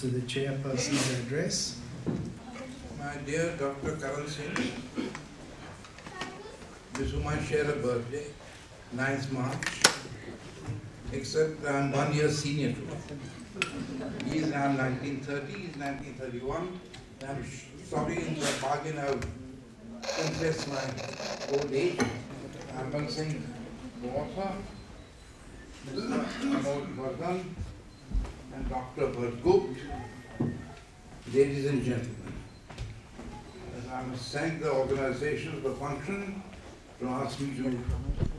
to the chairperson's address. My dear Dr. Karan Singh, with whom I share a birthday, 9th March, except I am 1 year senior to him. He is now 1930, he is 1931. I'm sorry, in the bargain I've confessed my old age. I'm Singh, daughter, Mr. Amol Vardhan, and Dr. Bhargupta, ladies and gentlemen. I must thank the organization of the function to ask me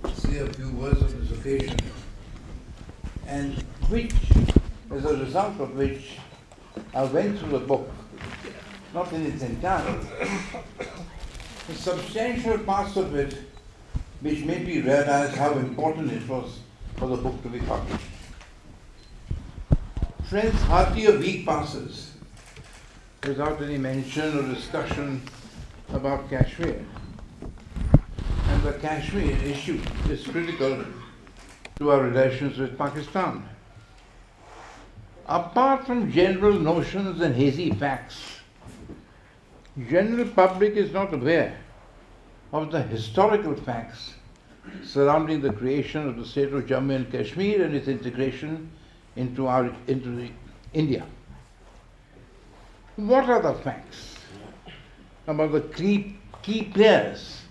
to say a few words on this occasion, and which, as a result of which, I went through the book, not in its entirety, the substantial parts of it which made me realize how important it was for the book to be published. Friends, hardly a week passes without any mention or discussion about Kashmir. And the Kashmir issue is critical to our relations with Pakistan. Apart from general notions and hazy facts, general public is not aware of the historical facts surrounding the creation of the state of Jammu and Kashmir and its integration into India. What are the facts about the key players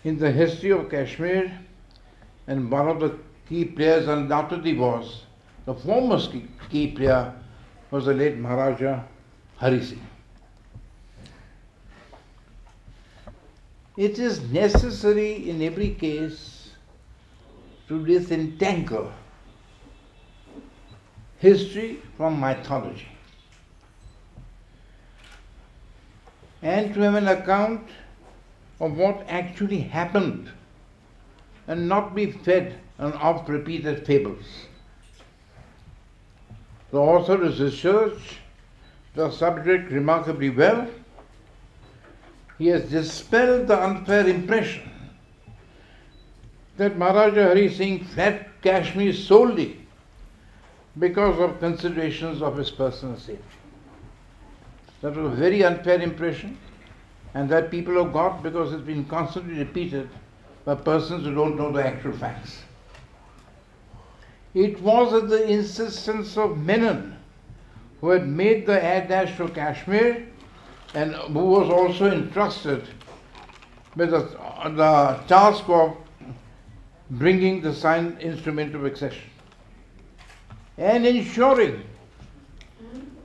in the history of Kashmir? And one of the key players undoubtedly was, the foremost key player was the late Maharaja Hari Singh. It is necessary in every case to disentangle history from mythology and to have an account of what actually happened and not be fed on oft-repeated fables. The author has researched the subject remarkably well. He has dispelled the unfair impression that Maharaja Hari Singh fled Kashmir solely because of considerations of his personal safety. That was a very unfair impression, and that people have got because it's been constantly repeated by persons who don't know the actual facts. It was at the insistence of Menon, who had made the air dash to Kashmir and who was also entrusted with the task of bringing the signed instrument of accession and ensuring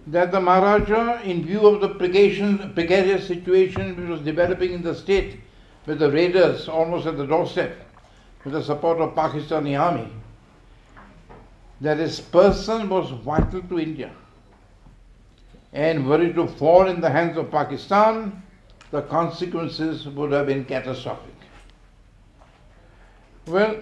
that the Maharaja, in view of the precarious situation which was developing in the state, with the raiders almost at the doorstep, with the support of Pakistani army, that his person was vital to India. And were it to fall in the hands of Pakistan, the consequences would have been catastrophic. Well,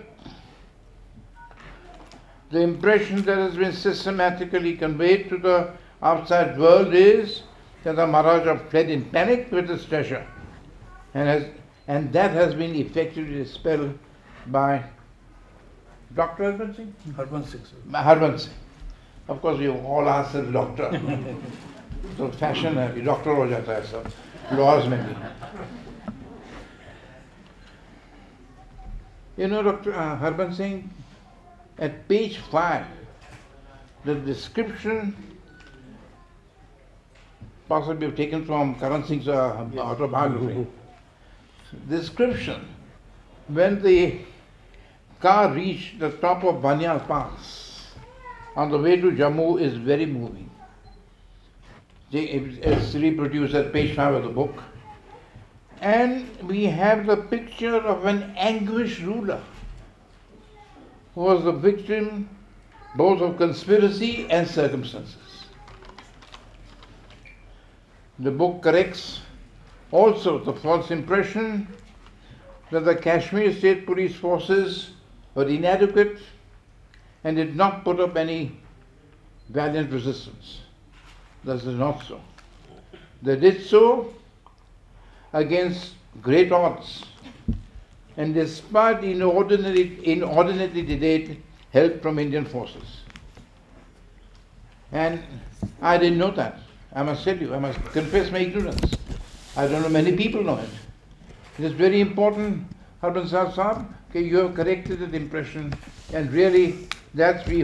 the impression that has been systematically conveyed to the outside world is that the Maharaja fled in panic with his treasure, and that has been effectively dispelled by Dr. Harban Singh? Harban Singh. Of course, we all ourselves doctor. So fashion है, doctor हो जाता है सब, laws में भी. You know, Dr. Harban Singh, at page 5, the description, possibly taken from Karan Singh's autobiography, description, when the car reached the top of Banyal Pass on the way to Jammu, is very moving. It's reproduced at page 5 of the book. And we have the picture of an anguished ruler who was the victim both of conspiracy and circumstances. The book corrects also the false impression that the Kashmir State Police forces were inadequate and did not put up any valiant resistance. This is not so. They did so against great odds and despite inordinately delayed help from Indian forces. And I didn't know that. I must tell you, I must confess my ignorance. I don't know many people know it. It is very important, Harbans Sahib, that you have corrected that impression, and really that's we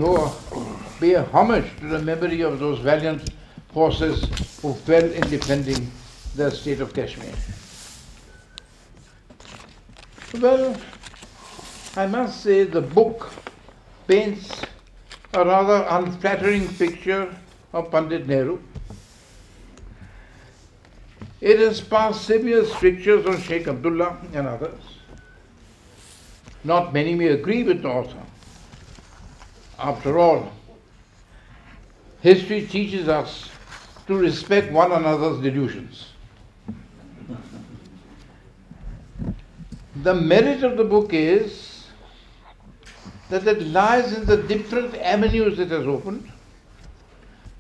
pay a homage to the memory of those valiant forces who fell in defending the state of Kashmir. Well, I must say the book paints a rather unflattering picture of Pandit Nehru. It has passed severe strictures on Sheikh Abdullah and others. Not many may agree with the author. After all, history teaches us to respect one another's delusions. The merit of the book is that it lies in the different avenues it has opened,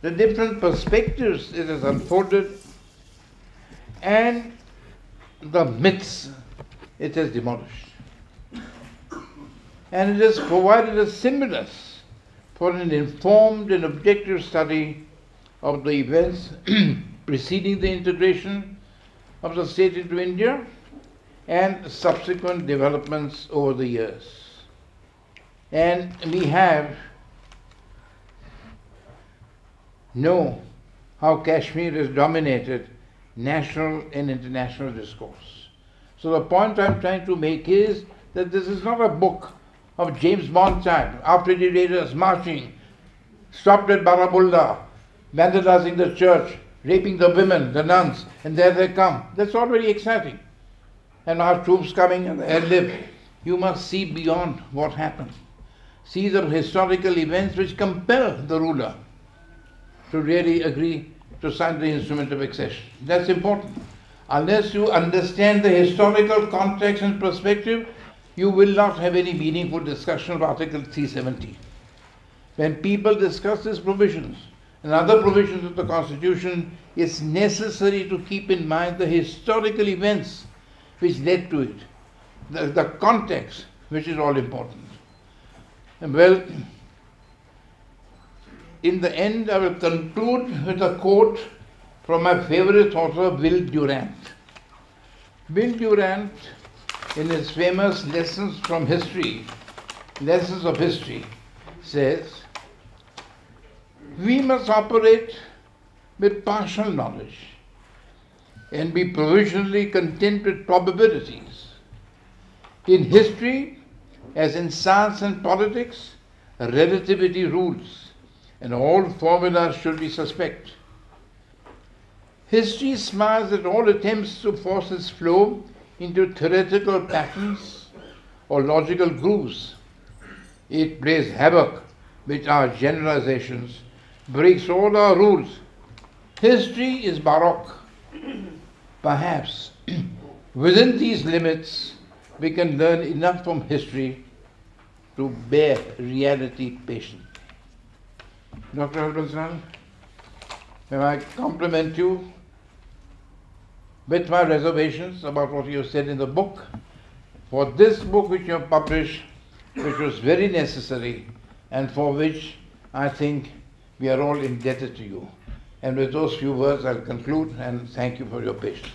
the different perspectives it has unfolded, and the myths it has demolished. And it has provided a stimulus for an informed and objective study of the events preceding the integration of the state into India and subsequent developments over the years. And we know how Kashmir has dominated national and international discourse. So the point I'm trying to make is that this is not a book of James Bond type, after the raiders marching, stopped at Baramulla, vandalizing the church, raping the women, the nuns, and there they come. That's all very exciting. And our troops coming and they live. You must see beyond what happened. See the historical events which compel the ruler to really agree to sign the instrument of accession. That's important. Unless you understand the historical context and perspective, you will not have any meaningful discussion of Article 370. When people discuss these provisions and other provisions of the Constitution, it's necessary to keep in mind the historical events which led to it, the context, which is all important. And well, in the end, I will conclude with a quote from my favorite author, Will Durant. Will Durant, in his famous Lessons of History, says, "We must operate with partial knowledge and be provisionally content with probabilities. In history, as in science and politics, relativity rules, and all formulas should be suspect. History smiles at all attempts to force its flow into theoretical patterns or logical grooves. It plays havoc with our generalizations, breaks all our rules. History is baroque. Perhaps within these limits we can learn enough from history to bear reality patiently." Dr. Harbans, may I compliment you with my reservations about what you have said in the book. For this book which you have published, which was very necessary and for which I think we are all indebted to you. And with those few words I'll conclude and thank you for your patience.